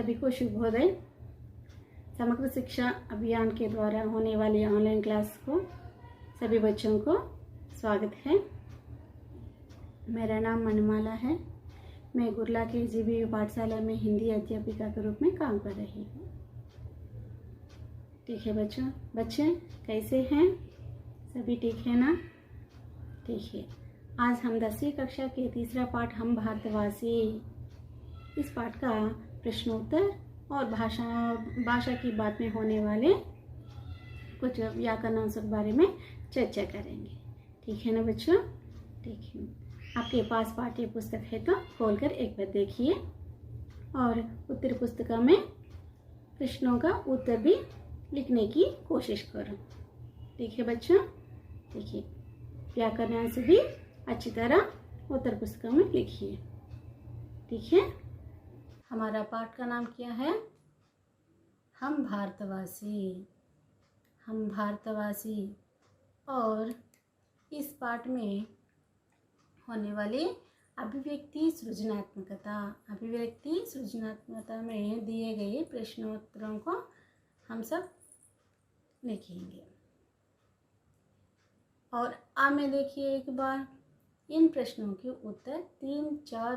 सभी को शुभोदय। समग्र शिक्षा अभियान के द्वारा होने वाली ऑनलाइन क्लास को सभी बच्चों को स्वागत है। मेरा नाम मणिमाला है। मैं गुरला के जीबीयू पाठशाला में हिंदी अध्यापिका के रूप में काम कर रही हूँ। ठीक है बच्चे कैसे हैं? सभी ठीक है ना? ठीक है। आज हम 10वीं कक्षा के तीसरा पाठ हम भारतवासी, इस पाठ का प्रश्नोत्तर और भाषा की बात में होने वाले कुछ व्याकरणांशों के बारे में चर्चा करेंगे। ठीक है ना बच्चों? ठीक है। आपके पास पाठ्य पुस्तक है तो खोलकर एक बार देखिए और उत्तर पुस्तिका में प्रश्नों का उत्तर भी लिखने की कोशिश करो। ठीक है बच्चों? देखिए व्याकरणांश भी अच्छी तरह उत्तर पुस्तिका में लिखिए। ठीक है। हमारा पाठ का नाम क्या है? हम भारतवासी। हम भारतवासी। और इस पाठ में होने वाली अभिव्यक्ति सृजनात्मकता में दिए गए प्रश्नोत्तरों को हम सब लिखेंगे। और में देखिए एक बार इन प्रश्नों के उत्तर 3-4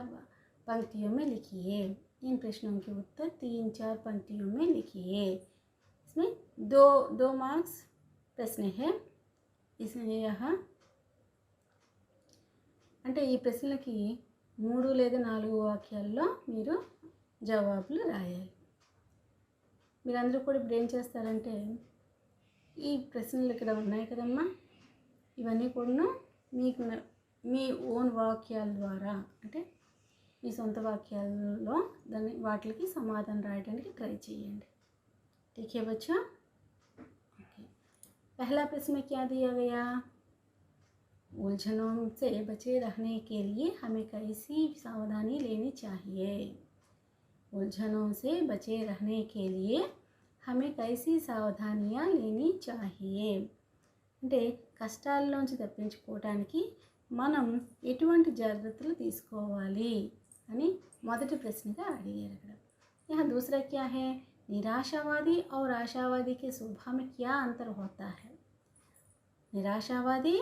पंक्तियों में लिखिए। इन प्रश्नों के उत्तर 3-4 पंक्तियों में लिखिए। इसमें दो मार्क्स प्रश्न है। इसमें यहाँ అంటే ఈ ప్రశ్నలకి 3 లేదా 4 వాక్యాల్లో మీరు జవాబులు రాయాలి. మీరందరూ కూడా ఇప్పుడు ఏం చేస్తారంటే ఈ ప్రశ్నలు ఇక్కడ ఉన్నాయి కదమ్మా, ఇవన్నీ కూడా మీకు మీ ఓన్ వాక్యాల ద్వారా అంటే మీ సొంత వాక్యాలలో వాటికి సమాధానం రాయడానికి ట్రై చేయండి. ठीक है बच्चा? पहला प्रश्न में क्या दिया गया? उलझनों से बचे रहने के लिए हमें कैसी सावधानी लेनी चाहिए? उलझनों से बचे रहने के लिए हमें कैसी सावधानियाँ लेनी चाहिए? అంటే కష్టాల్లోంచి తప్పించుకోవడానికి మనం ఎటువంటి జాగ్రత్తలు తీసుకోవాలి అని మొదటి ప్రశ్నగా అడిగారు అక్కడ. यहाँ दूसरा क्या है? निराशावादी और आशावादी के स्वभाव में क्या अंतर होता है? నిరాశావాది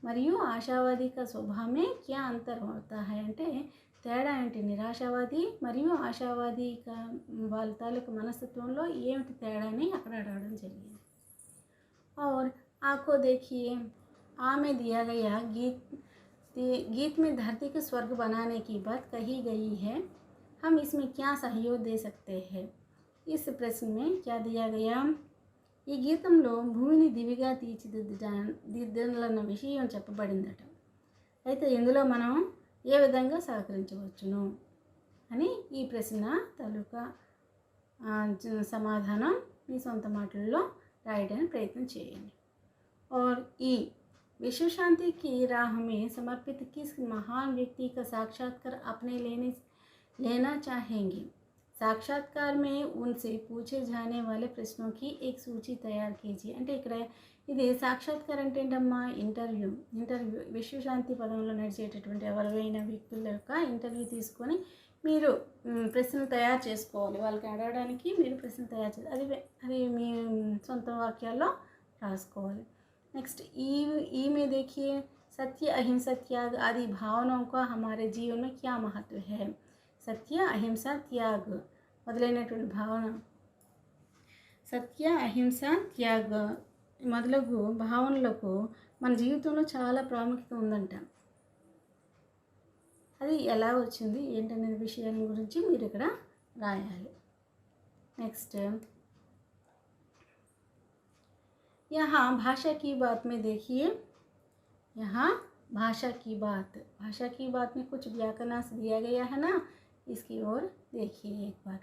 మరియు ఆశావాది का स्वभाव में क्या अंतर होता है అంటే తేడా ఏంటి? నిరాశావాది మరియు ఆశావాది వాళ్ళ తాలూకు మనస్తత్వంలో ఏమిటి తేడా అని అక్కడ అడగడం జరిగింది. और आपको देखिए में दिया गया गीत में धरती को स्वर्ग बनाने की बात कही गई है। हम इसमें क्या सहयोग दे सकते हैं? इस प्रश्न में क्या दिया गया? ఈ గీతంలో భూమిని దివిగా తీర్చిదిద్దలన్న విషయం చెప్పబడిందట. అయితే ఇందులో మనం ఏ విధంగా సహకరించవచ్చును అని ఈ ప్రశ్న తాలూకా సమాధానం మీ సొంత మాటల్లో రాయడానికి ప్రయత్నం చేయండి. और ఈ विश्व शांति की राह में समर्पित किस महान व्यक्ति का साक्षात्कार अपने लेना चाहेंगे? साक्षात्कार में उनसे पूछे जाने वाले प्रश्नों की एक सूची तैयार कीजिए. అంటే ఇక్కడ ఇది సాక్షాత్కారం అంటే ఏంటమ్మా? ఇంటర్వ్యూ విశ్వశాంతి పదంలో నడిచేటటువంటి ఎవరైనా వ్యక్తుల యొక్క ఇంటర్వ్యూ తీసుకొని మీరు ప్రశ్నలు తయారు చేసుకోవాలి. వాళ్ళకి అడగడానికి మీరు ప్రశ్నలు తయారు చేయాలి. అది మీ సొంత వాక్యాల్లో రాసుకోవాలి. नेक्स्ट ई में देखिए सत्य अहिंसा त्याग आदि भावनाओं का हमारे जीवन में क्या महत्व है? सत्य अहिंसा त्याग మొదలైనటువంటి భావన సత్య అహింస త్యాగ మొదలగు భావనలకు మన జీవితంలో చాలా ప్రాముఖ్యత ఉందంట. అది ఎలా వచ్చింది ఏంటనే విషయాల గురించి మీరు ఇక్కడ రాయాలి. నెక్స్ట్ यहाँ भाषा की बात में देखिए. यहाँ भाषा की बात में कुछ व्याकरणांश दिया गया है ना, इसकी ओर देखिए एक बार.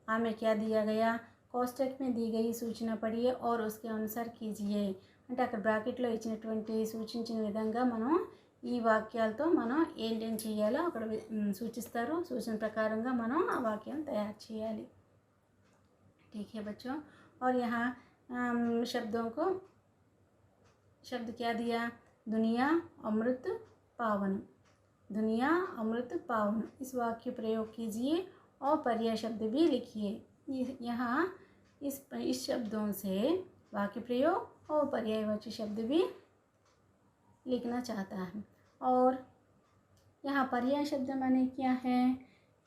में क्या दिया गया? कोष्टक में दी गई सूचना पढ़िए और उसके अनुसार कीजिए. అంటే అక్కడ బ్రాకెట్లో ఇచ్చినటువంటి సూచించిన విధంగా మనం ఈ వాక్యాలతో మనం ఏం చేయాలో అక్కడ సూచిస్తారు. సూచన ప్రకారంగా మనం ఆ వాక్యాన్ని తయారు చేయాలి. ठीक है बच्चों? और यहाँ शब्द क्या दिया? दुनिया अमृत पावन. इस वाक्य प्रयोग कीजिए और पर्याय शब्द भी लिखिए। यहाँ इस शब्दों से वाक्य प्रयोग और पर्यायवाची शब्द भी लिखना चाहता है। और यहाँ पर्याय शब्द माने क्या है?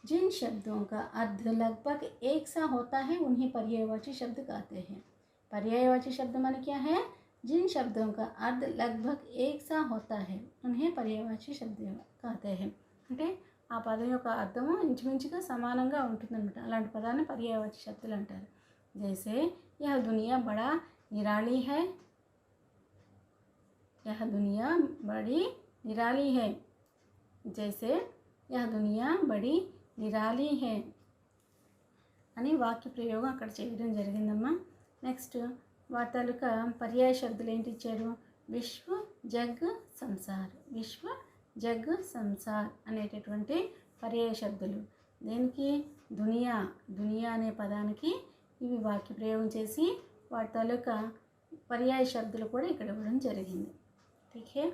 जिन शब्दों का अर्थ लगभग एक सा होता है उन्हें पर्यायवाची शब्द कहते हैं। पर्यायवाची शब्द माने क्या है? जिन शब्दों का अर्थ लगभग एक सा होता है उन्हें पर्यायవాచి శబ్ద कहते हैं। అంటే ఆ పదం యొక్క అర్థము ఇంచుమించుగా సమానంగా ఉంటుందన్నమాట। అలాంటి పదాన్ని పర్యాయవాచి శబ్దాలు అంటారు। जैसे यह दुनिया बड़ा निराली है, यह दुनिया बड़ी निराली है। जैसे यह दुनिया बड़ी निराली है అని వాక్య ప్రయోగం అక్కడ చేయడం జరిగిందమ్మా। నెక్స్ట్ వాటి తాలూకా పర్యాయ శబ్దాలు ఏంటి ఇచ్చారు? విశ్వ జగ్ సంసార్, విశ్వ జగ్ సంసార్ అనేటటువంటి పర్యాయ శబ్దాలు। దేనికి? దునియా, దునియా అనే పదానికి ఇవి వాక్య ప్రయోగం చేసి వాటి తాలూకా पर्याय शब्द కూడా ఇక్కడ ఇవ్వడం జరిగింది। ठीक है।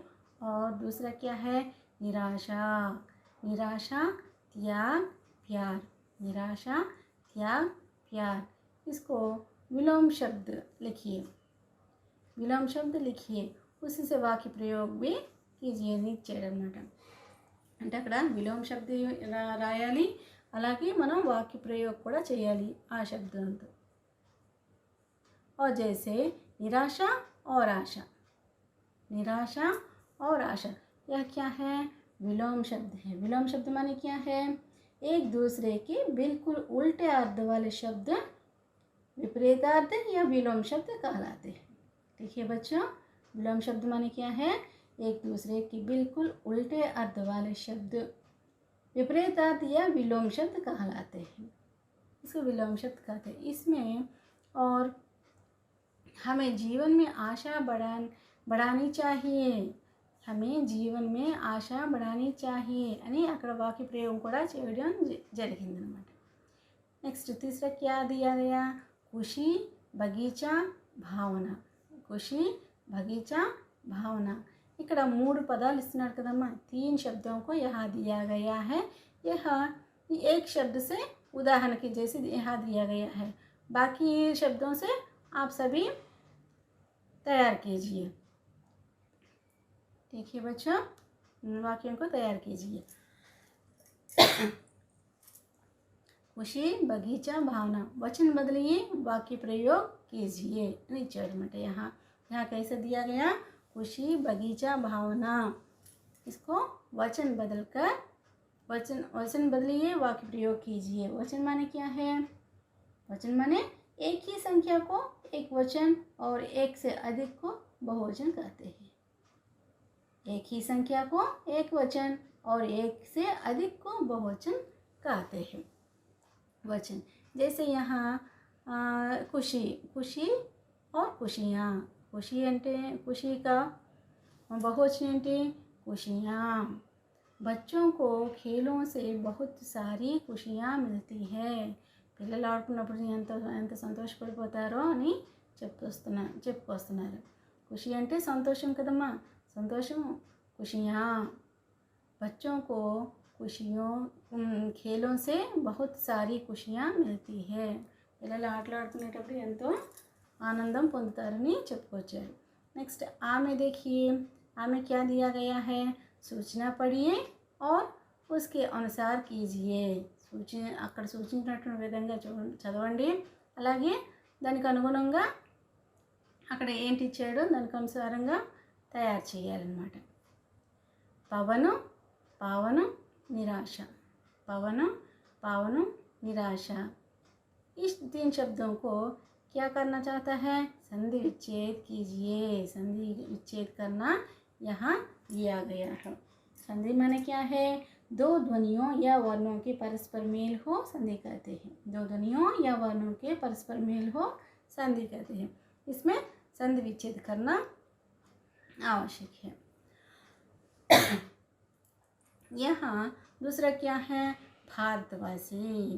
और दूसरा क्या है? निराशा, निराशा त्याग प्यार, निराशा त्याग प्यार। इसको विलोम शब्द लिखिए, विलोम शब्द लिखिए, उसी से वाक्य प्रयोग भी कीजिए అని ఇచ్చాడన్నమాట। అంటే అక్కడ విలోమ శబ్ద రాయాలి, అలాగే మనం వాక్య ప్రయోగం కూడా చేయాలి ఆ శబ్దంతో। और जैसे निराशा और आशा, निराशा और आशा यह क्या है? विलोम शब्द है। विलोम शब्द माने क्या है? एक दूसरे के बिल्कुल उल्टे अर्थ वाले शब्द विपरीतार्थ या विलोम शब्द कहलाते हैं। ठीक है बच्चों, विलोम शब्द माने क्या है? एक दूसरे के बिल्कुल उल्टे अर्थ वाले शब्द विपरीतार्थ या विलोम शब्द कहलाते हैं, इसको विलोम शब्द कहते हैं। इसमें और हमें जीवन में आशा बढ़ानी चाहिए, हमें जीवन में आशा बढ़ानी चाहिए అని అక్కడ వాక్య ప్రయోగం కూడా చేయడం జరిగిందన్నమాట। నెక్స్ట్ तीसरा क्या दिया गया? खुशी बगीचा भावना, खुशी बगीचा भावना। ఇక్కడ మూడు పదాలు ఇస్తున్నారు కదమ్మా। 3 शब्दों को यहाँ दिया गया है। यह एक शब्द से उदाहरण के जैसे यहाँ दिया गया है। बाकी शब्दों से आप सभी तैयार कीजिए। ठीक है बच्चों, वाक्यों को तैयार कीजिए। खुशी बगीचा भावना, वचन बदलिए, वाक्य प्रयोग कीजिए। यहाँ यहाँ कैसे दिया गया? खुशी बगीचा भावना, इसको वचन बदलकर वचन बदलिए, वाक्य प्रयोग कीजिए। वचन माने क्या है? वचन माने एक ही संख्या को एक वचन और एक से अधिक को बहुवचन कहते हैं। एक ही संख्या को एक वचन और एक से अधिक को बहुवचन कहते हैं वचन। जैसे यहाँ खुशी, खुशी और खुशियाँ, खुशी అంటే खुशी का बहुवचन అంటే खुशियाँ। बच्चों को खेलों से बहुत सारी खुशियाँ मिलती है। పిల్లలు ఆడుకున్నప్పుడు ఎంత సంతోషపడిపోతారో అని చెప్పుకొస్తున్నారు। ఖుషి అంటే సంతోషం కదమ్మా, సంతోషం खुशियाँ। बच्चों को खुशियों खेलों से बहुत सारी खुशियाँ मिलती है। పిల్లలు ఆటలాడుకునేటప్పుడు ఎంతో आनंदम పొందుతారని చెప్పుకొచ్చారు। नेक्स्ट आ में देखिए, आ में क्या दिया गया है? सूचना पढ़िए और उसके अनुसार कीजिए। అక్కడ సూచించినటువంటి విధంగా చదవండి, అలాగే దానికి అనుగుణంగా అక్కడ ఏంటి ఇచ్చాడో దానికి అనుసారంగా తయారు చేయాలన్నమాట। పవను పావను నిరాశ, पवन पावन निराशा। इस 3 शब्दों को क्या करना चाहता है? संधि विच्छेद कीजिए। संधि विच्छेद करना यहाँ दिया गया है। संधि माने क्या है? 2 ध्वनियों या वर्णों के परस्पर मेल हो संधि कहते हैं। 2 ध्वनियों या वर्णों के परस्पर मेल हो संधि कहते हैं। इसमें संधि विच्छेद करना आवश्यक है। यहाँ दूसरा क्या है? भारतवासी,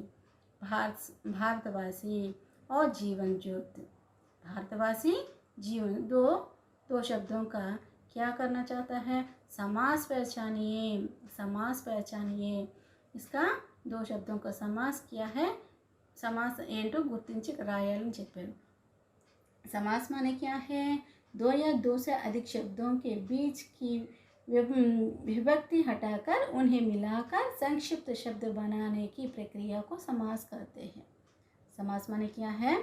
भारतवासी और जीवन ज्योति। भारतवासी जीवन, दो शब्दों का क्या करना चाहता है? समास पहचानिए, समास पहचानिए। इसका दो शब्दों का समास किया है। समास ఏంటో గుర్తించి రాయాలని చెప్పారు। समास माने क्या है? दो या दो से अधिक शब्दों के बीच की विभक्ति हटाकर उन्हें मिलाकर संक्षिप्त शब्द बनाने की प्रक्रिया को समास कहते हैं। समास माने क्या है?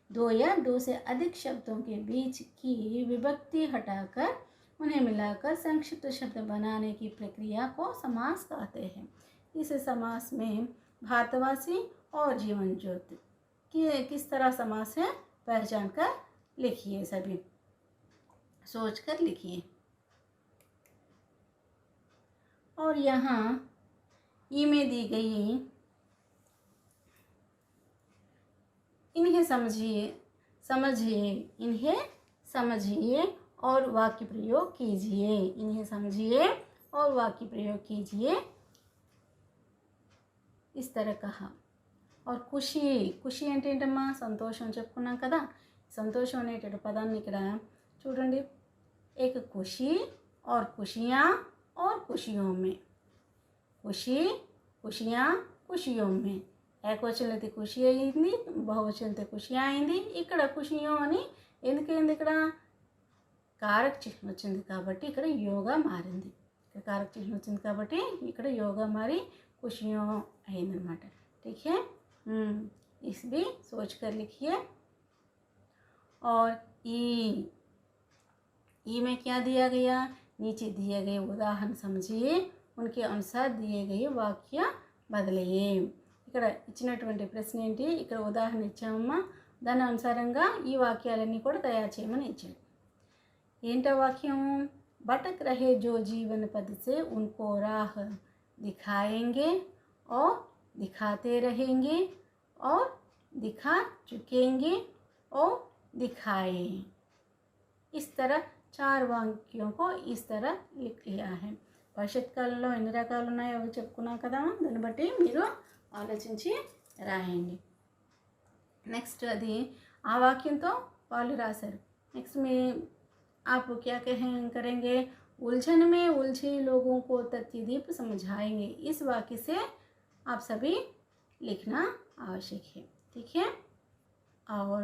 दो या दो से अधिक शब्दों के बीच की विभक्ति हटाकर उन्हें मिलाकर संक्षिप्त शब्द बनाने की प्रक्रिया को समास कहते हैं। इस समास में भारतवासी और जीवन ज्योति कि किस तरह समास है पहचान कर लिखिए, सभी सोच कर लिखिए। और यहाँ ई में दी गई इन्हें समझिए इन्हें समझिए और वाक्य प्रयोग कीजिए। इन्हें समझिए और वाक्य प्रयोग कीजिए, इस तरह कहा। और ఖుషి అంటే ఏంటమ్మా? సంతోషం చెప్పుకున్నాం కదా। సంతోషం అనేటువంటి పదాన్ని ఇక్కడ చూడండి, एक खुशी और खुशियाँ और खुशियों में, खुशी खुशियाँ खुशियों में। ఏకవచనం అయితే ఖుషి అయింది, బహువచనం అయితే ఖుషి అయింది। ఇక్కడ ఖుషియో అని ఎందుకైంది? ఇక్కడ కారక చిహ్నం వచ్చింది కాబట్టి ఇక్కడ యోగా మారింది। ఇక్కడ కారక చిహ్నం వచ్చింది కాబట్టి ఇక్కడ యోగా మారి खुशियों అయిందన్నమాట। ठीक है, इस भी सोच कर लिखिए। और ई में क्या दिया गया? नीचे दिए गए उदाहरण समझिए, उनके अनुसार दिए गए वाक्य बदलिए। ఇక్కడ ఇచ్చినటువంటి ప్రశ్న ఏంటి? ఇక్కడ ఉదాహరణ ఇచ్చామమ్మా, దాని అనుసారంగా ఈ వాక్యాలన్నీ కూడా తయారు చేయమని ఇచ్చాడు। ఏంటో వాక్యం? भटक रहे जो जीवन पद से उनको राह दिखाएंगे और दिखाते रहेंगे और दिखा चुकेंगे और दिखाए। इस तरह 4 వాక్यों को इस तरह लिख लिया है। భవిష్యత్ కాలంలో ఎన్ని రకాలు ఉన్నాయో అవి చెప్పుకున్నాం కదా, దాన్ని బట్టి మీరు ఆలోచించి రాయండి। నెక్స్ట్ అది ఆ వాక్యంతో వాళ్ళు రాశారు। నెక్స్ట్ మీ आप क्या करेंगे? उलझन में उलझे लोगों को तथ्यदीप समझाएंगे। इस वाक्य से आप सभी लिखना आवश्यक है। ठीक है, और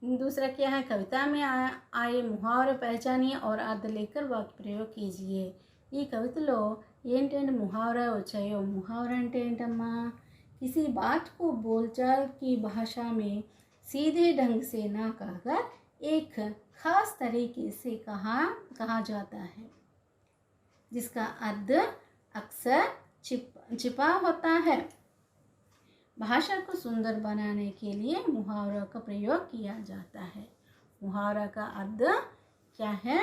दूसरा क्या है? कविता में आए मुहावरे पहचानिए और अर्थ लेकर वाक्य प्रयोग कीजिए। ఈ కవితలో ఏంటంటే मुहावरा వచ్చాయో, मुहावरा అంటే ఏంటమ్మా? किसी बात को बोलचाल की भाषा में सीधे ढंग से ना कहकर एक खास तरीके से कहा जाता है, जिसका अर्थ अक्सर छिपा होता है। भाषा को सुंदर बनाने के लिए मुहावरा का प्रयोग किया जाता है। मुहावरा का अर्थ क्या है?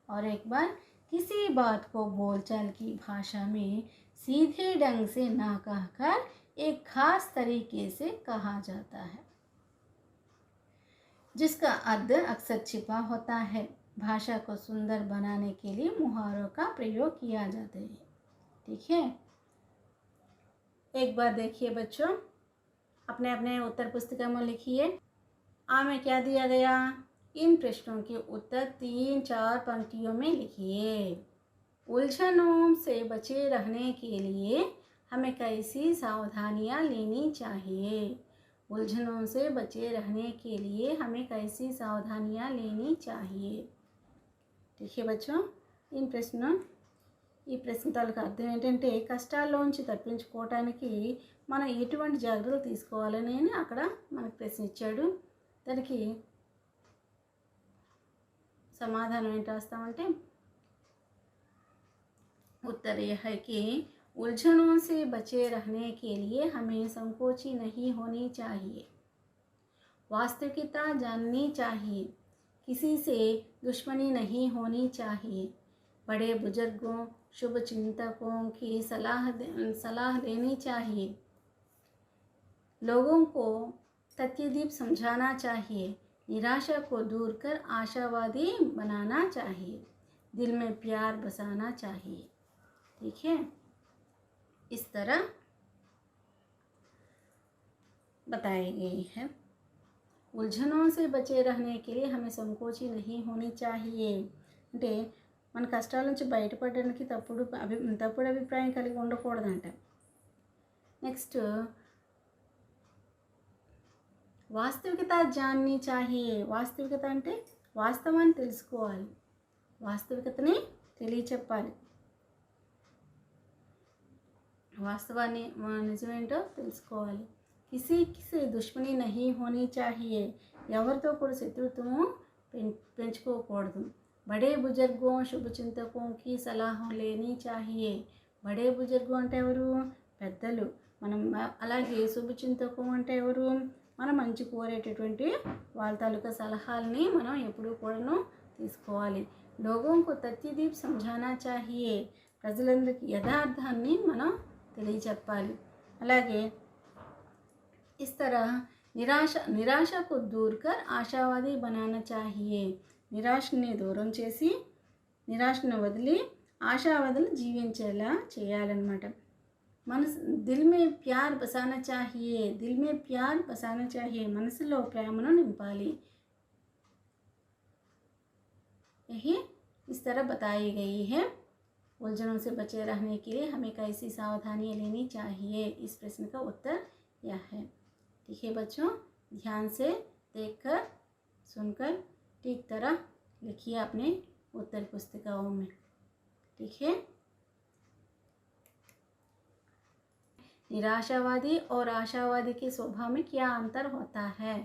और एक बार, किसी बात को बोलचाल की भाषा में सीधे ढंग से ना कहकर एक खास तरीके से कहा जाता है, जिसका अर्थ अक्सर छिपा होता है। भाषा को सुंदर बनाने के लिए मुहावरों का प्रयोग किया जाता है। ठीक है, एक बार देखिए बच्चों, अपने अपने उत्तर पुस्तिका में लिखिए। आ में क्या दिया गया? इन प्रश्नों के उत्तर 3-4 पंक्तियों में लिखिए। उलझनों से बचे रहने के लिए हमें कैसी सावधानियां लेनी चाहिए? उलझनों से बचे रहने के लिए हमें कैसी सावधानियां लेनी चाहिए? ठीक है बच्चों, ఈ ప్రశ్న తాలూకు అర్థం ఏంటంటే కష్టాల్లోంచి తప్పించుకోవటానికి మనం ఎటువంటి జాగ్రత్తలు తీసుకోవాలని అక్కడ మనకు ప్రశ్న ఇచ్చాడు। దానికి సమాధానం ఏంటి రాస్తామంటే, उत्तर यह है कि उलझनों से बचे रहने के लिए हमें संकोची नहीं होनी चाहिए, वास्तविकता जाननी चाहिए, किसी से दुश्मनी नहीं होनी चाहिए, बड़े बुजुर्गों शुभ चिंतकों की सलाह लेनी चाहिए, लोगों को तथ्यदीप समझाना चाहिए, निराशा को दूर कर आशावादी बनाना चाहिए, दिल में प्यार बसाना चाहिए। ठीक है, इस तरह बताई गई है। उलझनों से बचे रहने के लिए हमें संकोची नहीं होनी चाहिए అంటే మన కష్టాల నుంచి బయటపడడానికి తప్పుడు అభిప్రాయం కలిగి ఉండకూడదంట। నెక్స్ట్ వాస్తవికత జాన్ని చాహియే. వాస్తవికత అంటే వాస్తవాన్ని తెలుసుకోవాలి, వాస్తవికతని తెలియచెప్పాలి, వాస్తవాన్ని నిజమేంటో తెలుసుకోవాలి. కిసి కిసి దుష్మని నహీ హోనీ చాహియే. ఎవరితో కూడా శత్రుత్వము పెంచుకోకూడదు. బడే బుజుర్గో శుభచింతకోంకి సలహా లేని చాహియే. బడే బుజుర్గో అంటే ఎవరు? పెద్దలు. మనం అలాగే శుభచింతకం అంటే ఎవరు? మనం మంచి కోరేటటువంటి వాళ్ళ తాలూకా సలహాలని మనం ఎప్పుడూ కూడాను తీసుకోవాలి. లోగోంకు తత్యదీప్ సంజానా చాహియే. ప్రజలందరికీ యథార్థాన్ని మనం తెలియచెప్పాలి. అలాగే इस तरह నిరాశ को दूर कर ఆశావాది बनाना चाहिए. నిరాశని దూరం చేసి, నిరాశను వదిలి ఆశావాదులు జీవించేలా చేయాలన్నమాట. మనసు దిల్ మే ప్యార్ బసానా చాహియే. దిల్ మే ప్యార్ బసానా చాహియే. మనసులో ప్రేమను నింపాలి. यही इस तरह बताई गई है. उलझनों से बचे रहने के लिए हमें कैसी सावधानियाँ लेनी चाहिए. इस प्रश्न का उत्तर यह है. ठीक है बच्चों, ध्यान से देखकर सुनकर ठीक तरह लिखिए अपने उत्तर पुस्तिकाओं में. ठीक है. निराशावादी और आशावादी के स्वभाव में क्या अंतर होता है?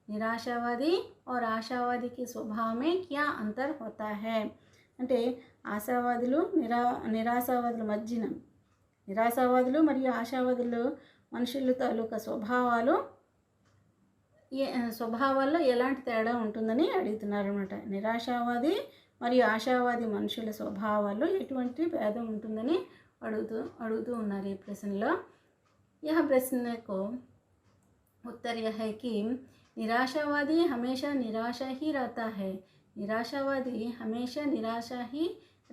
निराशावादी और आशावादी के स्वभाव में क्या अंतर होता है అంటే ఆశావాదులు నిరాశావాదుల మధ్యన, నిరాశావాదులు మరియు ఆశావాదులు మనుషుల తాలూకా స్వభావాల్లో ఎలాంటి తేడా ఉంటుందని అడుగుతున్నారు అనమాట. నిరాశావాది మరియు ఆశావాది మనుషుల స్వభావాల్లో ఎటువంటి భేదం ఉంటుందని అడుగుతూ ఉన్నారు ఈ ప్రశ్నలో. यह प्रश्न को उत्तर यह है कि निराशावादी हमेशा निराशा ही रहता है. నిరాశావాది హమేషా నిరాశ హీ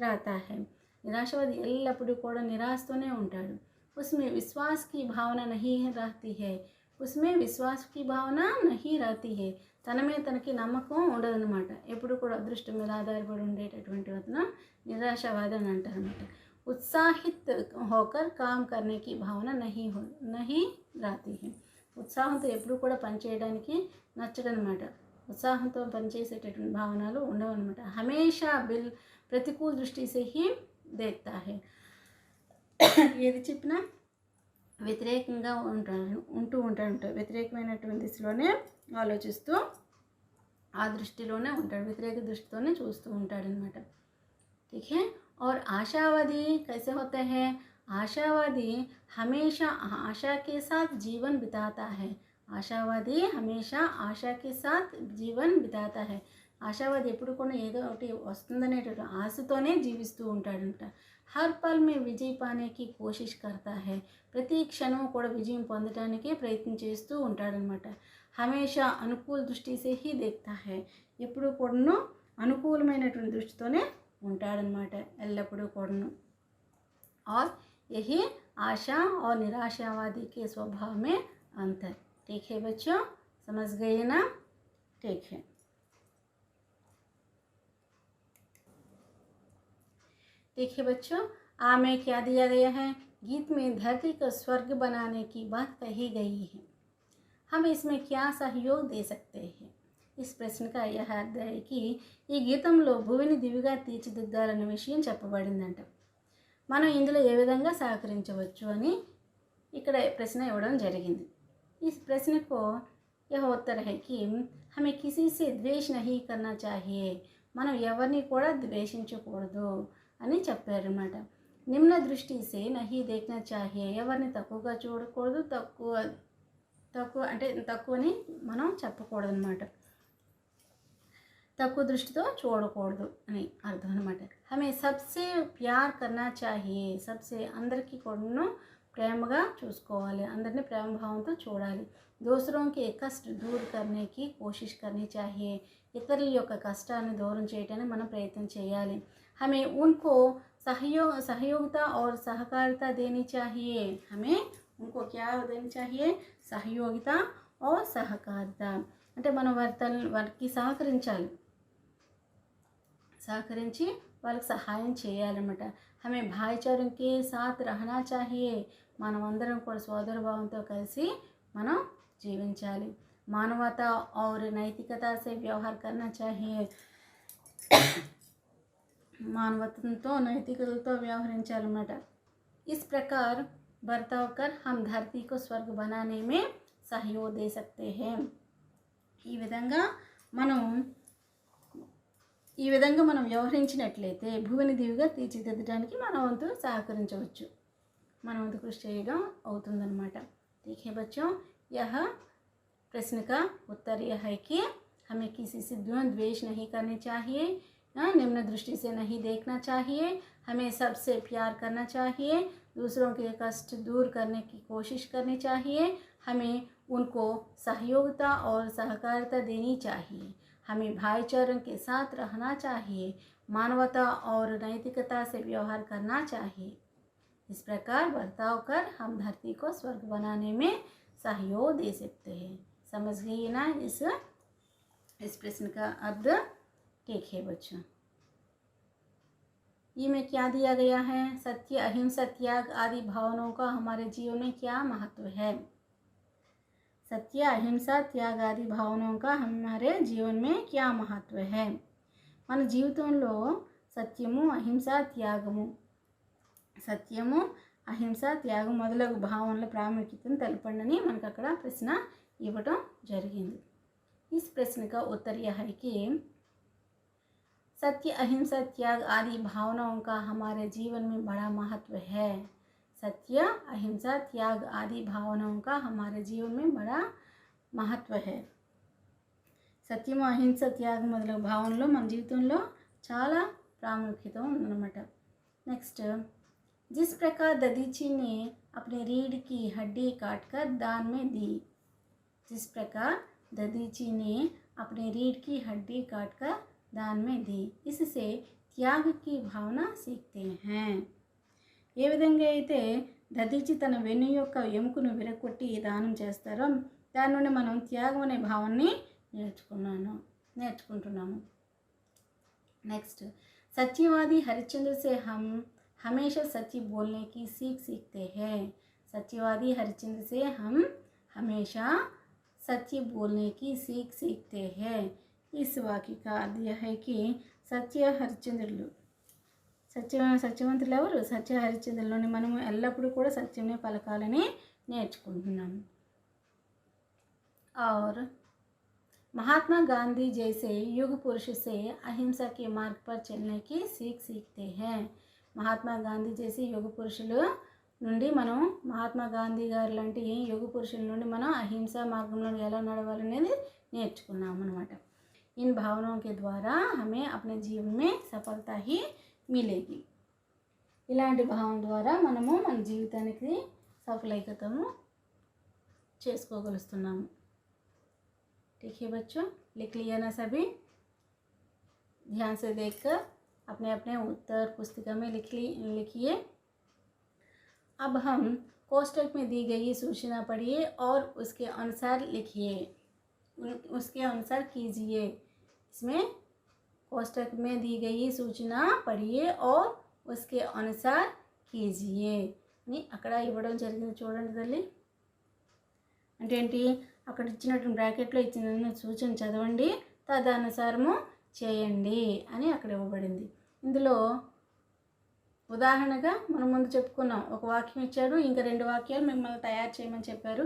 रहता है. నిరాశావాది ఎల్లప్పుడూ కూడా నిరాశతోనే ఉంటాడు. उसमें विश्वास की भावना नहीं रहती है. उसमें विश्वास की भावना नहीं रहती है. తన మీద తనకి నమ్మకం ఉండదన్నమాట. ఎప్పుడు కూడా అదృష్టం మీద ఆధారపడి ఉండేటటువంటి అతను నిరాశావాది అని అంటారు అన్నమాట. उत्साहित होकर काम करने की भावना नहीं रहती है. ఉత్సాహంతో ఎప్పుడు కూడా పనిచేయడానికి నచ్చడనమాట. ఉత్సాహంతో పనిచేసేటటువంటి భావనలు ఉండవు అనమాట. హమేషా ప్రతికూల దృష్టి సే హీ దేఖ్తా హై. ఏది చెప్పినా వ్యతిరేకంగా ఉంటూ ఉంటాడు. వ్యతిరేకమైనటువంటి దిశలోనే ఆలోచిస్తూ ఆ దృష్టిలోనే ఉంటాడు, వ్యతిరేక దృష్టితోనే చూస్తూ ఉంటాడనమాట. ठीक है. और आशावादी कैसे होते हैं? आशावादी हमेशा आशा के साथ जीवन बिताता है. ఆశావాది హమేషా ఆశా కే సాత్ జీవన్ బితాతా హై. ఆశావాది ఎప్పుడు కూడా ఏదో ఒకటి వస్తుందనేటువంటి ఆశతోనే జీవిస్తూ ఉంటాడంట. హర్ పల్ మే విజయ్ పానేకి కోషిష్ కర్తా హై. ప్రతి క్షణం కూడా విజయం పొందడానికి ప్రయత్నం చేస్తూ ఉంటాడనమాట. హమేషా అనుకూల దృష్టి సే హీ దేఖ్తా హై. ఎప్పుడు కూడాను అనుకూలమైనటువంటి దృష్టితోనే ఉంటాడనమాట ఎల్లప్పుడూ కూడాను. और यही आशा और निराशावादी के स्वभाव में अंतर. ठीक है बच्चों, समझ गए ना? ठीक है. ठीक है बच्चों, में क्या दिया गया है? गीत में धरती को स्वर्ग बनाने की बात कही गई है. हम इसमें क्या सहयोग दे सकते हैं? इस प्रश्न का यह अर्थ है कि ఈ గీతంలో భూమిని దివిగా తీర్చిదిద్దాలన్న విషయం చెప్పబడిందంట. మనం ఇందులో ఏ విధంగా సహకరించవచ్చు అని ఇక్కడ ప్రశ్న ఇవ్వడం జరిగింది. इस प्रश्न को यह उत्तर है कि हमें किसी से द्वेष नहीं करना चाहिए. మనం ఎవరిని కూడా ద్వేషించకూడదు అని చెప్పారన్నమాట. నిమ్న దృష్టి సే నహీ దేఖ్నా చాహియే. ఎవరిని తక్కువగా చూడకూడదు, తక్కువ అంటే తక్కువని మనం చెప్పకూడదు అనమాట. తక్కువ దృష్టితో చూడకూడదు అని అర్థం అనమాట. హమే సబ్సే ప్యార్ కర్నా చాహియే. సబ్సే అందరికీ కూడా ప్రేమగా చూసుకోవాలి, అందరినీ ప్రేమభావంతో చూడాలి. దూసరోంకి కష్ట దూర్ కర్నేకి కోషిష్ కర్నీ చాహియే. ఇతరుల యొక్క కష్టాన్ని దూరం చేయడానికి మనం ప్రయత్నం చేయాలి. హమే ఉన్కో सहयोगिता और सहकारिता देनी चाहिए. हमें उनको क्या देनी चाहिए? सहयोगिता और सहकारिता. అంటే మనం వారికి సహకరించాలి, సహకరించి వాళ్ళకి సహాయం చేయాలన్నమాట. హమే భాయిచారం కే సాత్ రహనా చాహియే, మనమందరం కూడా సోదర భావంతో కలిసి మనం జీవించాలి. మానవత और నైతికత से వ్యవహార్ करना चाहिए, మానవత్వంతో నైతికతతో వ్యవహరించాలన్నమాట. इस प्रकार बर्ताव कर हम धरती को स्वर्ग बनाने में सहयोग दे सकते हैं. ఈ విధంగా మనం వ్యవహరించినట్లయితే భూమిని దివిగా తీర్చిదిద్దడానికి మన వంతు సహకరించవచ్చు, మన వంతు కృషి చేయడం అవుతుందన్నమాట. ठीक है बच्चों, यह प्रश्न का उत्तर यह है कि हमें किसी से द्वेष नहीं करनी चाहिए, निम्न दृष्टि से नहीं देखना चाहिए, हमें सबसे प्यार करना चाहिए, दूसरों के कष्ट दूर करने की कोशिश करनी चाहिए, हमें उनको सहयोगिता और सहकारिता देनी चाहिए, हमें भाईचारे के साथ रहना चाहिए, मानवता और नैतिकता से व्यवहार करना चाहिए. इस प्रकार बर्ताव कर हम धरती को स्वर्ग बनाने में सहयोग दे सकते हैं. समझ गई ना इस प्रश्न का अर्थ? ठीक है बच्चों, ये में क्या दिया गया है? सत्य, अहिंसा, त्याग आदि भावनाओं का हमारे जीवन में क्या महत्व है? सत्य, अहिंसा, त्याग आदि भावनाओं का हमारे जीवन में क्या महत्व है? మన జీవితంలో సత్యము, అహింస, త్యాగము, సత్యము, అహింస, త్యాగం మొదలగు భావనల ప్రాముఖ్యతను తెలపండి మనకు అక్కడ ప్రశ్న ఇవ్వటం జరిగింది. इस प्रश्न का उत्तर यह है कि सत्य, अहिंसा, त्याग आदि भावनाओं का हमारे जीवन में बड़ा महत्व है. सत्य, अहिंसा, त्याग आदि भावनाओं का हमारे जीवन में बड़ा महत्व है. సత్యము, అహింస, త్యాగం మొదలగు భావనలు మన జీవితంలో చాలా ప్రాముఖ్యత ఉందన్నమాట. నెక్స్ట్, जिस प्रकार ददीची ने अपने रीढ़ की हड्डी काटकर दान में दी. जिस प्रकार ददीची ने अपने रीढ़ की हड्डी काटकर दान में दी, इससे त्याग की भावना सीखते हैं. ఏ విధంగా అయితే దదీచి తన వెన్ను యొక్క ఎముకను విరగొట్టి దానం చేస్తారో దాని నుండి మనం త్యాగం అనే భావాన్ని నేర్చుకుంటున్నాము. नेक्स्ट, सत्यवादी हरिश्चंद्र से हम हमेशा सच्ची बोलने की सीखते हैं. सत्यवादी हरिश्चंद्र से हम हमेशा सच्ची बोलने की सीखते हैं. इस वाक्य का अर्थ यह है कि సత్య హరిశ్చంద్రులు సత్యవంతులు ఎవరు? సత్య హరిశ్చంద్రులని మనము ఎల్లప్పుడూ కూడా సత్యమే పలకాలని నేర్చుకుంటున్నాము. और महात्मा गांधी जैसे युग पुरुष से अहिंसा के मार्ग पर चलने की सीखते हैं. महात्मा गांधी जैसे युग पुरुषులు నుండి మనం మహాత్మా గాంధీ గారు లాంటి యుగ పురుషుల నుండి మనం అహింసా మార్గంలో ఎలా నడవాలనేది నేర్చుకున్నాం అన్నమాట. इन भावनाओं के द्वारा हमें अपने जीवन में सफलता ही मिलेगी. ఇలాంటి భావన ద్వారా మనము మన జీవితానికి సఫలీకృతము చేసుకోగలుగుతున్నాము. ठीक है बच्चों, लिख लिया ना सभी? ध्यान से देखकर अपने अपने उत्तर पुस्तिका में लिखिए. अब हम कोष्टक में दी गई सूचना पढ़िए और उसके अनुसार लिखिए, उसके अनुसार कीजिए. इसमें कोष्टक में दी गई सूचना पढ़िए और उसके अनुसार कीजिए. అక్కడ ఇవ్వడం జరిగింది చూడండి తల్లి. అంటే ఏంటి, అక్కడ ఇచ్చినటువంటి బ్రాకెట్లో ఇచ్చిన సూచన చదవండి, తదనుసారము చేయండి అని అక్కడ ఇవ్వబడింది. ఇందులో ఉదాహరణగా మనం ముందు చెప్పుకున్నాం, ఒక వాక్యం ఇచ్చాడు, ఇంకా 2 వాక్యాలు మిమ్మల్ని తయారు చేయమని చెప్పారు.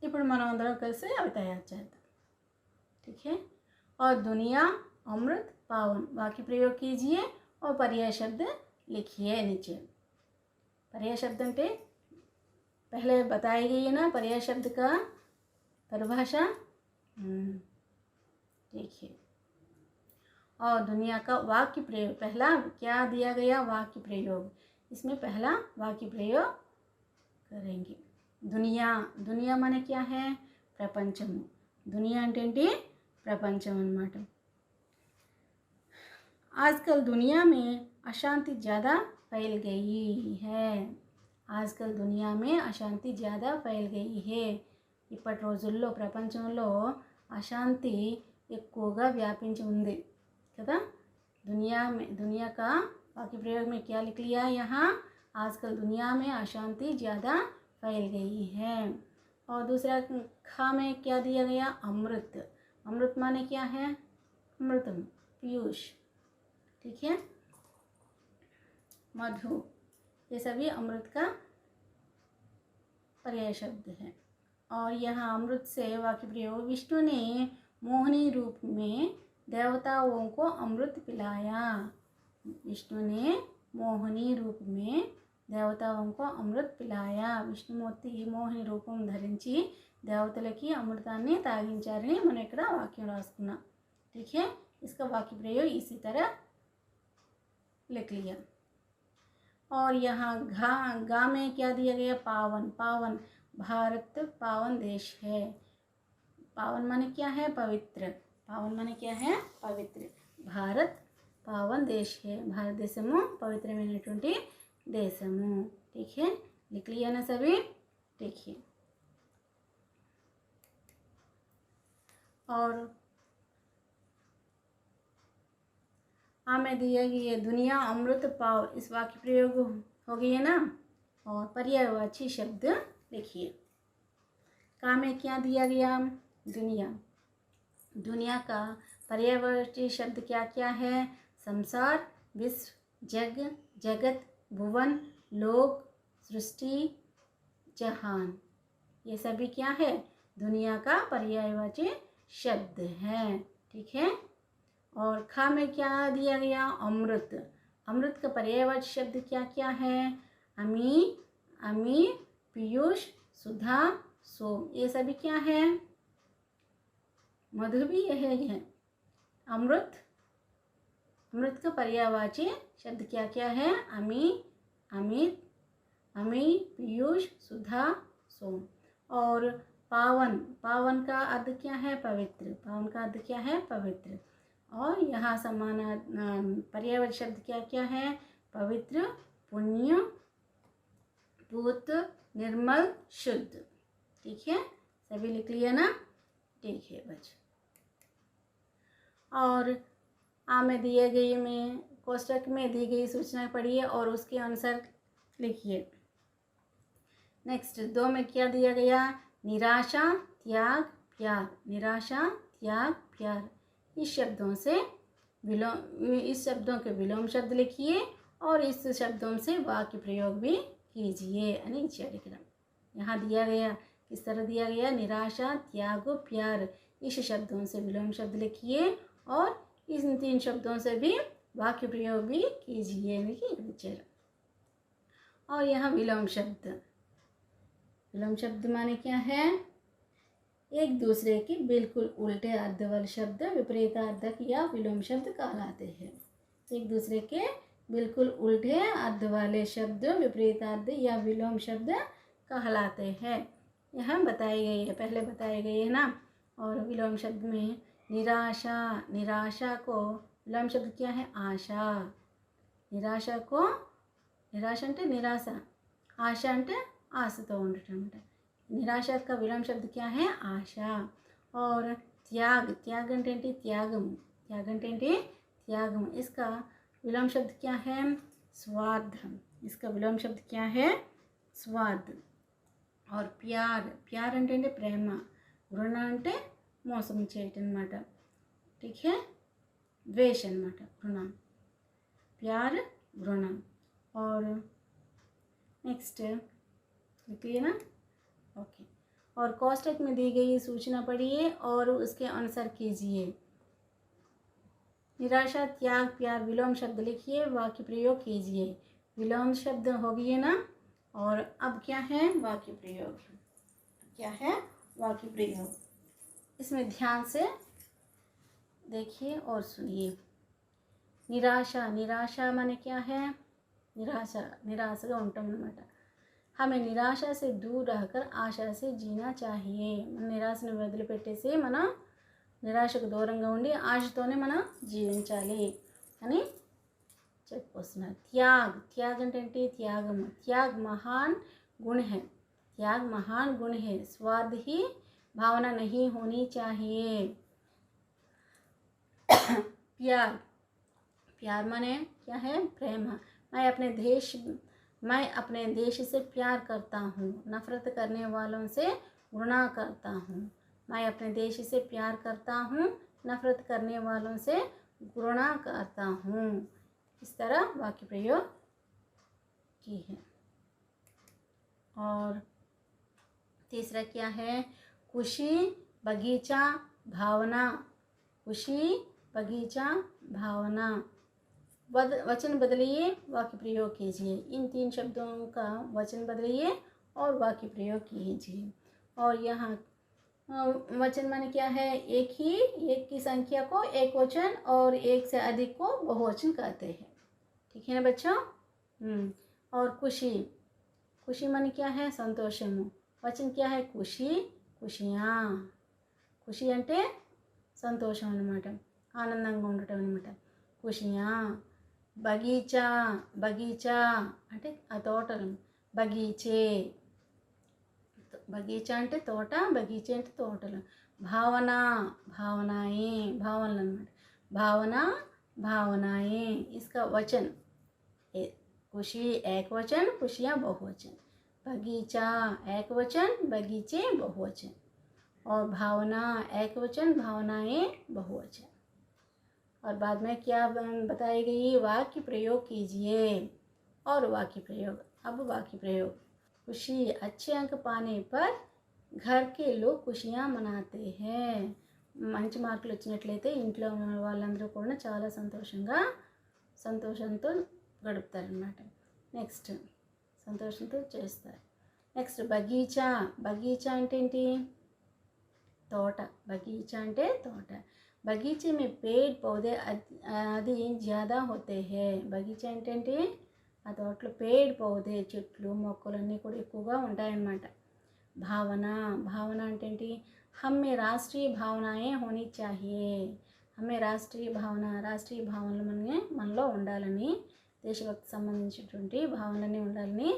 ఇప్పుడు మనం అందరం కలిసి అవి తయారు చేద్దాం. ठीक है, और दुनिया अमृत पावन वाक्य प्रयोग कीजिए और पर्याय शब्द लिखिए नीचे. पर्याय शब्द अंटे पहले बताई गई है ना, पर्याय शब्द का परिभाषा. ठीक है, और दुनिया का वाक्य प्रयोग. पहला क्या दिया गया? वाक्य प्रयोग. इसमें पहला वाक्य प्रयोग करेंगे. दुनिया, दुनिया माने क्या है? प्रपंचम. दुनिया అంటే ప్రపంచం అన్నమాట. आजकल दुनिया में अशांति ज़्यादा फैल गई है. आजकल दुनिया में अशांति ज़्यादा फैल गई है. ఇప్పటి రోజుల్లో ప్రపంచంలో అశాంతి ఎక్కువగా వ్యాపించి ఉంది కదా. दुनिया का वाक्य प्रयोग में क्या लिख लिया यहाँ, आजकल दुनिया में अशांति ज़्यादा फैल गई है। और दूसरा खा में क्या दिया गया, अमृत। अमृत माने क्या है, अमृतम, पीयूष, ठीक है, मधु, ये सभी अमृत का पर्याय शब्द है। और यहाँ अमृत से वाक्य प्रयोग, विष्णु ने मोहिनी रूप में देवताओं को अमृत पिलाया। विष्णु ने मोहिनी रूप में దేవతాओं को अमृत पिलाया। విష్ణుమూర్తి మోహిని రూపం ధరించి దేవతలకి అమృతాన్ని తాగించారని మనం ఇక్కడ వాక్యం రాసుకున్నాం। ठीक है, इसका वाक्य प्रयोग इसी तरह लिख लिया। और यहाँ गा में क्या दिया गया, पावन। पावन, भारत पावन देश है। पावन माने क्या है, पवित्र। पावन माने क्या है, पवित्र। भारत पावन देश है, भारत देशము పవిత్రమైనటువంటి देशमु। ठीक है, लिख लिया ना सभी। देखिए, और में दिया गया दुनिया अमृत पाव, इस वाक्य प्रयोग हो गई है ना। और पर्यायवाची शब्द लिखिए। का में क्या दिया गया, दुनिया। दुनिया का पर्यायवाची शब्द क्या क्या है, संसार, विश्व, जग, जगत, भुवन, लोक, सृष्टि, जहान, ये सभी क्या है, दुनिया का पर्यायवाची शब्द है। ठीक है, और खा में क्या दिया गया, अमृत। अमृत का पर्यायवाची शब्द क्या क्या है, अमी, अमी, पीयूष, सुधा, सोम, ये सभी क्या है, मधु भी यह है। अमृत, अमृत का पर्यायवाची शब्द क्या क्या है, अमी, अमित, अमी, पीयूष, सुधा, सोम। और पावन, पावन का अर्थ क्या है, पवित्र। पावन का अर्थ क्या है, पवित्र। और यहाँ समान पर्यायवाची शब्द क्या क्या है, पवित्र, पुण्य, पूत, निर्मल, शुद्ध। ठीक है, सभी लिख लिया ना। ठीक है बच्चों, और में दिए गई में कोष्टक में दी गई सूचना पढ़िए और उसके अनुसार लिखिए। नेक्स्ट, 2 में क्या दिया गया, निराशा, त्याग, प्यार। निराशा, त्याग, प्यार, इस शब्दों के विलोम शब्द लिखिए और इस शब्दों से वाक्य प्रयोग भी कीजिए। यहाँ दिया गया, किस तरह दिया गया, निराशा, त्याग, प्यार, इस शब्दों से विलोम शब्द लिखिए और इन 3 शब्दों से भी वाक्य प्रयोग भी कीजिए। देखिए, और यहाँ विलोम शब्द। विलोम शब्द माने क्या है, एक दूसरे के बिल्कुल उल्टे अर्थ वाले शब्द विपरीतार्थक या विलोम शब्द कहलाते हैं। एक दूसरे के बिल्कुल उल्टे अर्थ वाले शब्द विपरीतार्थ या विलोम शब्द कहलाते हैं। यहाँ बताई गई है, पहले बताए गए है ना। और विलोम शब्द में निराशा, निराशा को विलोम शब्द क्या है, आशा। निराशा को, निराशा అంటే నిరాశ, ఆశ అంటే ఆశతో ఉండటం అనమాట। निराशा का विलोम शब्द क्या है, आशा। और त्याग, त्याग అంటే ఏంటి, త్యాగం। त्याग అంటే ఏంటి, త్యాగం। इसका विलोम शब्द क्या है, स्वार्थ। इसका विलोम शब्द क्या है, स्वार्थ। और प्यार, प्यार అంటే ఏంటి, ప్రేమ। घृణ అంటే మోసం చేయటం అన్నమాట। ठीक है, द्वेष अన్నమాట, घृण, प्यार, घृण। और नेक्स्ट लिखिए ना। ओके, और कोष्टक में दी गई सूचना पढ़िए और उसके अनुसार कीजिए। निराशा, त्याग, प्यार, विलोम शब्द लिखिए, वाक्य प्रयोग कीजिए। विलोम शब्द हो गए ना। और अब क्या है, वाक्य प्रयोग। क्या है, वाक्य प्रयोग। इसमें ध्यान से देखिए और सुनिए। निराशा, निराशा माने क्या है, निराशा, निराशగా ఉంటాం అన్నమాట। हमें निराशा से दूर रहकर आशा से जीना चाहिए। మన నిరాశను వదిలిపెట్టేసి మన నిరాశకు దూరంగా ఉండి ఆశతోనే మనం జీవించాలి అని చెప్పుకొస్తున్నారు। त्याग, त्याग అంటే ఏంటి, త్యాగం। त्याग महान गुण है, त्याग महान गुण है। स्वार्थ ही भावना नहीं होनी चाहिए। प्यार, प्यार माने क्या है? प्रेम। मैं अपने देश से प्यार करता हूँ, नफरत करने वालों से घृणा करता हूँ। मैं अपने देश से प्यार करता हूँ, नफरत करने वालों से घृणा करता हूँ। इस तरह वाक्य प्रयोग की है। और तीसरा क्या है? खुशी, बगीचा, भावना। खुशी, बगीचा, भावना। वचन बदलिए, वाक्य प्रयोग कीजिए। इन 3 शब्दों का वचन बदलिए और वाक्य प्रयोग कीजिए। और यहाँ वचन माने क्या है? एक की संख्या को एक वचन और एक से अधिक को बहुवचन कहते हैं। ठीक है ना बच्चों? और खुशी माने क्या है? संतोषमु। वचन क्या है? खुशी, खुशियाँ। खुशी అంటే సంతోషం అన్నమాట, ఆనందంగా ఉండటం అన్నమాట. ఖుషియా. బగీచా, బగీచా అంటే ఆ తోటలు. బగీచే, బగీచా అంటే తోట, బగీచే అంటే తోటలు. భావన, భావనాయే, భావనలు అన్నమాట. భావన, भावनाएं। इसका वचन खुशी एक वचन, खुशियाँ बहुवचन। बगीचा एक वचन, बगीचे बहुवचन। और भावना एक वचन, भावनाएं बहुवचन। और बाद में क्या बताई गई? वाक्य प्रयोग कीजिए। और वाक्य प्रयोग, अब वाक्य प्रयोग। खुशी, अच्छे अंक पाने पर घर के लोग खुशियाँ मनाते हैं। మంచి మార్కులు వచ్చినట్లయితే ఇంట్లో ఉన్న వాళ్ళందరూ కూడా చాలా సంతోషంతో గడుపుతారనమాట. నెక్స్ట్ సంతోషంతో చేస్తారు. నెక్స్ట్ బగీచా. బగీచా అంటే ఏంటి? తోట. బగీచా అంటే తోట. బగీచే మే పేడ్ పౌదే అది జ్యాదా హోతే హే. బగీచా అంటే ఏంటి? ఆ తోటలో పేడ్ పౌదే, చెట్లు మొక్కలన్నీ కూడా ఎక్కువగా ఉంటాయన్నమాట. భావన. భావన అంటే ఏంటి? हमें राष्ट्रीय भावनाएं होनी चाहिए. हमें రాష్ట్రీయ భావనలు మనలో ఉండాలని, దేశభక్తి సంబంధించినటువంటి భావనలన్నీ ఉండాలని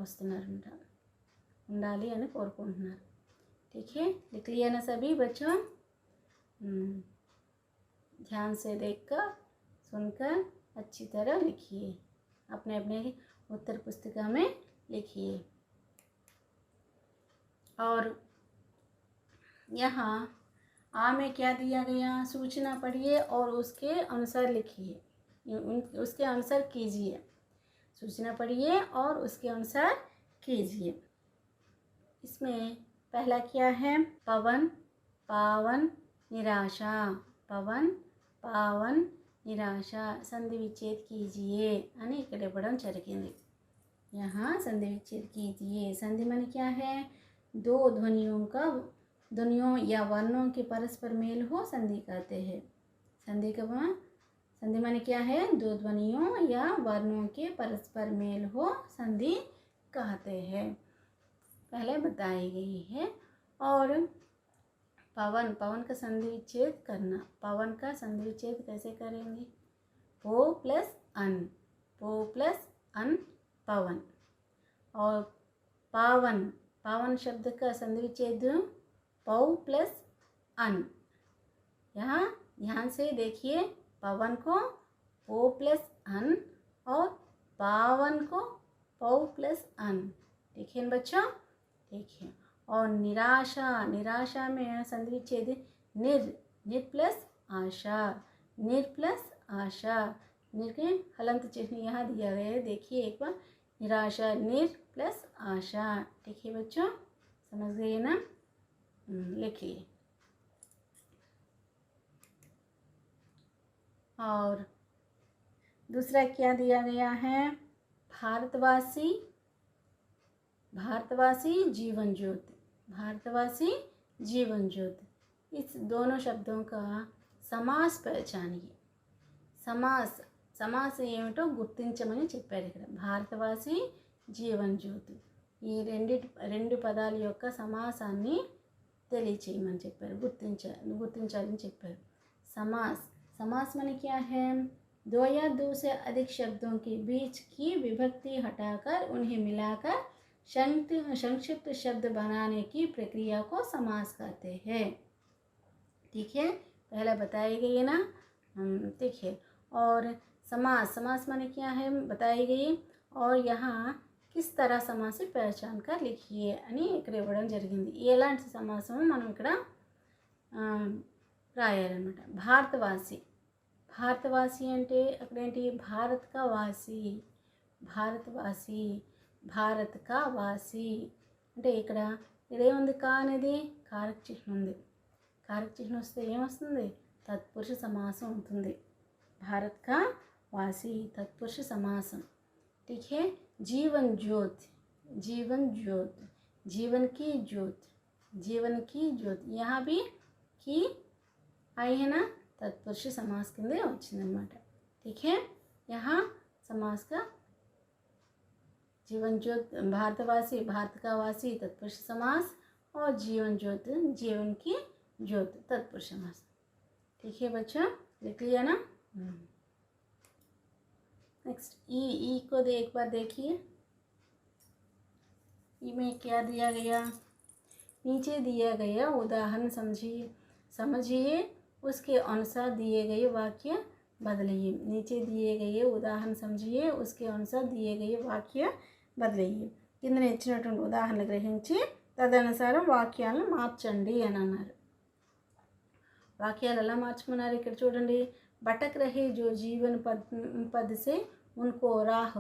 వస్తున్నారంట, ఉండాలి అని కోరుకుంటున్నారు. ठीक है, लिख लिया ना सभी बच्चों? ध्यान से देखकर सुनकर अच्छी तरह लिखिए, अपने अपने उत्तर पुस्तिका में लिखिए। और यहाँ आ में क्या दिया गया? सूचना पढ़िए और उसके अनुसार लिखिए, उसके अनुसार कीजिए। सूचना पढ़िए और उसके अनुसार कीजिए। इसमें पहला क्या है? पवन, पावन, निराशा। पवन, पावन, निराशा। संधि विच्छेद कीजिए అని ఇక్కడ ఇవ్వడం జరిగింది. यहाँ संधि विच्छेद कीजिए। संधि माने क्या है? दो ध्वनियों या वर्णों के परस्पर मेल हो संधि कहते हैं। संधि माने क्या है? दो ध्वनियों या वर्णों के परस्पर मेल हो संधि कहते हैं, पहले बताई गई है। और पवन का संधि विच्छेद करना। पवन का संधि विच्छेद कैसे करेंगे? पो प्लस अन पवन। और पावन शब्द का संधि विच्छेद पौ प्लस अन। यहाँ ध्यान से देखिए, पवन को पो प्लस अन और पावन को पौ प्लस अन। देखिए बच्चों, देखिए। और निराशा में संधि विच्छेद निर प्लस आशा। निर प्लस आशा। निर के हलंत चिन्ह यहाँ दिया गया है, देखिए एक बार। निराशा, निर प्लस आशा। देखिए बच्चों, समझ गए ना? लिखिए। और दूसरा क्या दिया गया है? भारतवासी जीवन ज्योति। भारतवासी जीवन ज्योति। इस दोनों शब्दों का समास पहचानिए। समास ఏమిటో గుర్తించమని చెప్పారు ఇక్కడ. భారతవాసి జీవన్ జ్యోతి, ఈ రెండు పదాల యొక్క సమాసాన్ని తెలియచేయమని చెప్పారు, గుర్తించాలని చెప్పారు. समास माने क्या है? दो या दो से अधिक शब्दों के बीच की विभक्ति हटाकर उन्हें मिलाकर संक्षिप्त शब्द बनाने की प्रक्रिया को समास कहते हैं। ठीक है, पहले बताई गई ना? देखिए। और समास, समास माने क्या है बताई गई, और यहाँ किस तरह సమాసం పహచాన్ कर लिखिए అని ఇక్కడ ఇవ్వడం జరిగింది. ఎలాంటి సమాసం మనం ఇక్కడ రాయాలన్నమాట. భారతవాసి, భారతవాసి అంటే అక్కడేంటి భారత్ కా వాసి, భారతవాసి, భారత్ కా వాసి అంటే ఇక్కడ ఇదేముంది కా అనేది కారక చిహ్నం ఉంది. కారక చిహ్నం వస్తే ఏమొస్తుంది తత్పురుష సమాసం అవుతుంది. భారత్ కా वासी तत्पुरुष समासम. ठीक है. जीवन ज्योत, जीवन ज्योत, जीवन की ज्योत, जीवन की ज्योत, यहाँ भी की आई है ना, तत्पुरुष समास కింద వచ్చిందన్నమాట. ठीक है. यहाँ समास का जीवन ज्योत, भारतवासी, भारत का वासी तत्पुरुष समास, और जीवन ज्योत, जीवन की ज्योत तत्पुरुष समास. ठीक है बच्चों, लिख लिया ना. नेक्स्ट ई को एक बार देखिए. ई में क्या दिया गया, नीचे दिया गया उदाहरण समझिए उसके अनुसार दिए गए वाक्य बदलिए. नीचे दिए गए उदाहरण समझिए उसके अनुसार दिए गए वाक्य बदलिए. కింద ఇచ్చినటువంటి ఉదాహరణలు గ్రహించి తదనుసారం వాక్యాలను మార్చండి అని అన్నారు. వాక్యాలు ఎలా మార్చుకున్నారు ఇక్కడ చూడండి. भटक रहे जो जीवन पद से उनको राह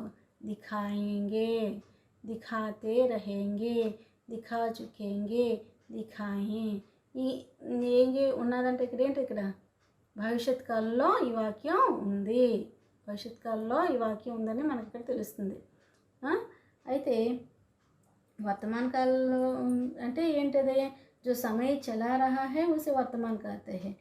दिखाएंगे, दिखाते रहेंगे, दिखा चुकेंगे, दिखाएं. ఈ ఏంగే ఉన్నదంటే ఇక్కడ ఏంటి, ఇక్కడ భవిష్యత్ కాలంలో ఈ వాక్యం ఉంది, భవిష్యత్ కాలంలో ఈ వాక్యం ఉందని మనకి ఇక్కడ తెలుస్తుంది. అయితే వర్తమాన కాలంలో అంటే ఏంటది, जो समय चला रहा है उसे वर्तमान कहते हैं.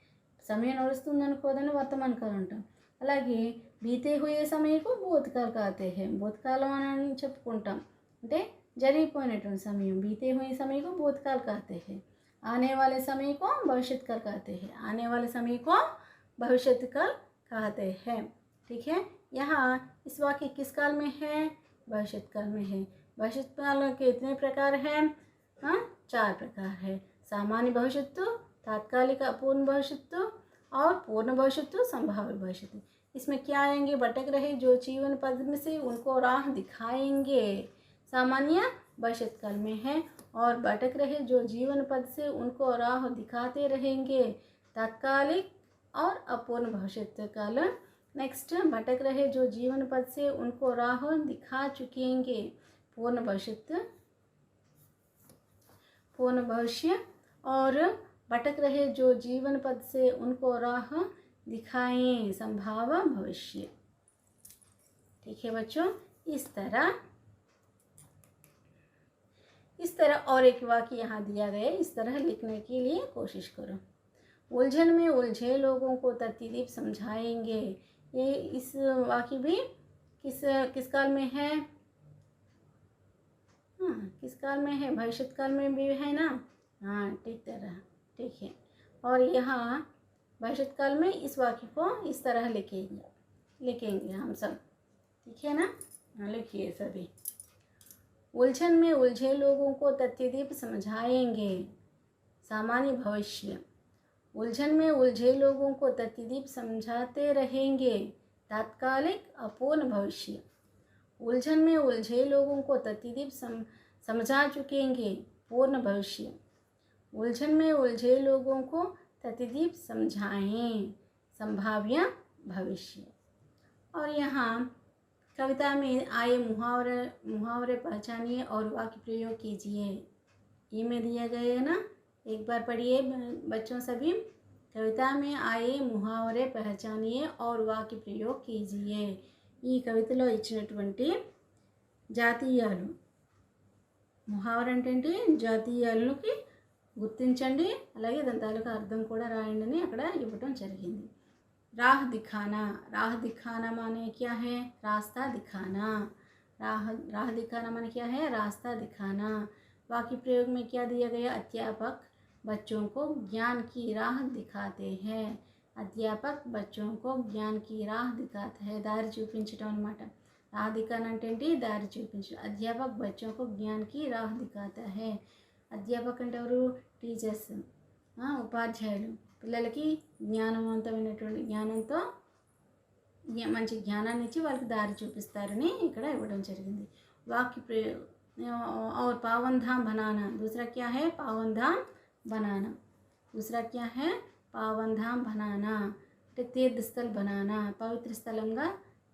సమయం నడుస్తుంది అనుకోదని వర్తమాన కాలం అంటాం. అలాగే బీతే హుయే సమయకు భూతకాల్ కాతే హే, భూతకాలం అని చెప్పుకుంటాం అంటే జరిగిపోయినటువంటి సమయం. బీతే హుయే సమయకు భూతకాల్ కాతే హే. आने वाले समय को भविष्यत काल कहते हैं, आने वाले समय को भविष्यत काल कहते हैं. ठीक है. यहाँ इस वाक्य किस काल में है, भविष्यत काल में है. भविष्यत काल के कितने प्रकार हैं, 4 प्रकार है. सामान्य भविष्यत्व, तात्कालिक अपूर्ण भविष्यत्व और पूर्ण भविष्यत्व, संभाव्य भविष्यत्व. इसमें क्या आएंगे, भटक रहे जो जीवन पद में से उनको राह दिखाएंगे, सामान्य भविष्यत काल में है. और भटक रहे जो जीवन पद से उनको राह दिखाते रहेंगे, तात्कालिक और अपूर्ण भविष्यत्व काल. नेक्स्ट भटक रहे जो जीवन पद से उनको राह दिखा चुकेंगे, पूर्ण भविष्यत्व, पूर्ण भविष्य. और भटक रहे जो जीवन पद से उनको राह दिखाएं, संभाव भविष्य. ठीक है बच्चों. इस तरह और एक वाक्य यहाँ दिया गया है, इस तरह लिखने के लिए कोशिश करो. उलझन में उलझे लोगों को तरतीब समझाएंगे. ये इस वाक्य भी किस काल में है, किस काल में है, भविष्यत काल में भी है ना. ठीक तरह. ठीक है. और यहाँ भविष्यत काल में इस वाक्य को इस तरह लिखेंगे हम सब. ठीक है ना. लिखिए सभी. उलझन में उलझे लोगों को तथ्यदीप समझाएंगे, सामान्य भविष्य. उलझन में उलझे लोगों को तथ्यदीप समझाते रहेंगे, तात्कालिक अपूर्ण भविष्य. उलझन में उलझे लोगों को तथ्यदीप समझा चुकेंगे, पूर्ण भविष्य. उलझन में उलझे लोगों को तथ्यदीप समझाएं, संभाव्य भविष्य. और यहाँ कविता में आए मुहावरे पहचानिए और वाक्य प्रयोग कीजिए. ये में दिया गया है ना, एक बार पढ़िए बच्चों सभी. कविता में आए मुहावरे पहचानिए और वाक्य प्रयोग कीजिए. ఈ కవితలో ఇచ్చినటువంటి జాతీయాలు, ముహావర అంటే ఏంటి, జాతీయాలకి గుర్తించండి, అలాగే దాని తాలూకా అర్థం కూడా రాయండి అని అక్కడ ఇవ్వటం జరిగింది. राह दिखाना, राह दिखाना माने क्या है, रास्ता दिखाना. राह दिखाना माने क्या है, रास्ता दिखाना. वाक्य प्रयोग में क्या दिया गया, अध्यापक बच्चों को ज्ञान की राह दिखाते हैं. अध्यापक बच्चों को ज्ञान की राह दिखाते हैं, दाరి చూపించడం అన్నమాట. राह दिखाना అంటే ఏంటి, దారి చూపించడం. అధ్యాపक बच्चों को ज्ञान की राह दिखाता है. అధ్యాపक అంటే ఎవరు, టీచర్స్, ఉపాధ్యాయులు పిల్లలకి జ్ఞానవంతమైనటువంటి జ్ఞానంతో మంచి జ్ఞానాన్ని ఇచ్చి వాళ్ళకి దారి చూపిస్తారని ఇక్కడ ఇవ్వడం జరిగింది. వాక్య प्रयोग और पावन धाम बनाना, दूसरा क्या है पावन धाम बनाना, दूसरा क्या है पावन धाम बनाना అంటే తీర్థ స్థల్ బనానా, పవిత్ర స్థలంగా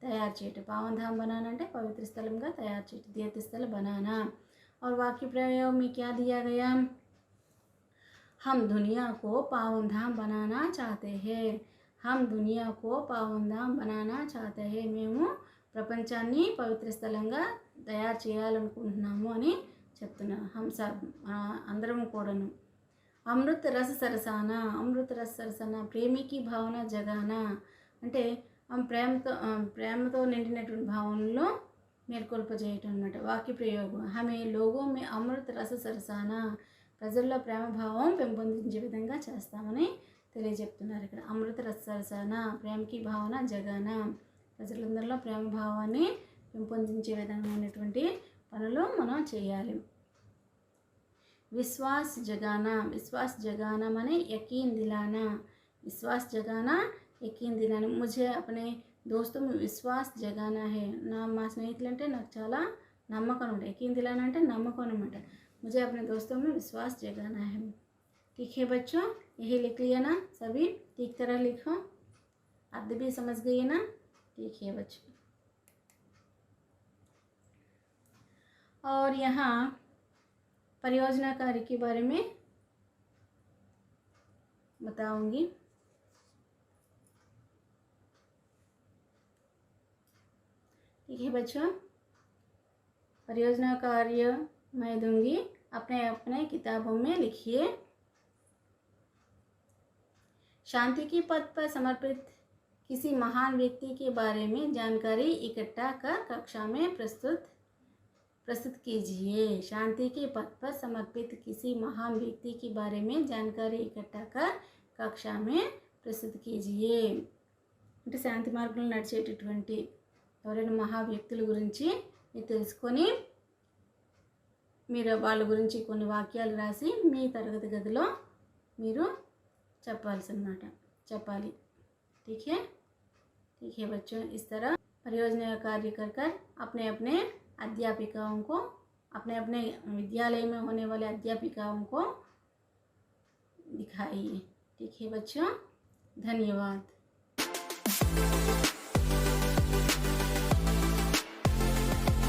తయారు చేయటం. పావన్ ధామ్ బనానా అంటే పవిత్ర స్థలంగా తయారు చేయటం, తీర్థ స్థल बनाना. और वाक्य प्रयोग में क्या दिया गया, हम दुनिया को पावन धाम बनाना चाहते हैं, हम दुनिया को पावन धाम बनाना चाहते हैं, మేము ప్రపంచాన్ని పవిత్ర స్థలంగా తయారు చేయాలనుకుంటున్నాము అని చెప్తున్నారు. హంస అందరము కూడాను. అమృత రస సరసాన, అమృత రస సరసాన ప్రేమికి భావన జగాన అంటే ప్రేమతో నిండినటువంటి భావనలో మేల్కొల్పజేయటం అనమాట. వాక్య ప్రయోగం హమే లోగో మే అమృత రస సరసాన, ప్రజల్లో ప్రేమ భావం పెంపొందించే విధంగా చేస్తామని తెలియజెప్తున్నారు ఇక్కడ. అమృత రస సరసాన ప్రేమకి భావన జగాన, ప్రజలందరిలో ప్రేమ భావాన్ని పెంపొందించే విధమైనటువంటి పనులు మనం చేయాలి. विश्वास जगाना, विश्वास जगाना माने यकीन दिलाना, विश्वास जगाना यकीन दिलाना. मुझे अपने दोस्तों में विश्वास जगाना है, ना మా స్నేహితులు అంటే నాకు చాలా నమ్మకం ఉంటుంది. యకీన్ దిలానా అంటే నమ్మకం అనమాట. मुझे अपने दोस्तों में विश्वास जगाना है. ठीक है बच्चों, यही लिख लिया ना सभी, ठीक तरह लिखो. अर्थ भी समझ गए ना. ठीक है बच्चों. और यहाँ परियोजना कार्य के बारे में बताऊंगी. ठीक है बच्चों, परियोजना कार्य मैं दूंगी, अपने अपने किताबों में लिखिए. शांति के पथ पर समर्पित किसी महान व्यक्ति के बारे में जानकारी इकट्ठा कर कक्षा में प्रस्तुत कीजिए. शांति के पथ पर समर्पित किसी महान व्यक्ति के बारे में जानकारी इकट्ठा कर कक्षा में प्रस्तुत कीजिए. అంటే శాంతి మార్గంలో నడిచేటటువంటి ఎవరైనా మహా వ్యక్తుల గురించి మీరు తెలుసుకొని మీరు వాళ్ళ గురించి కొన్ని వాక్యాలు రాసి మీ తరగతి గదిలో మీరు చెప్పాలి. ठीक है बच्चों, इस तरह परियोजना कार्य कर अपने अपने अध्यापिकाओं को, अपने अपने विद्यालय में होने वाले अध्यापिकाओं को दिखाइए. ठीक है बच्चों, धन्यवाद.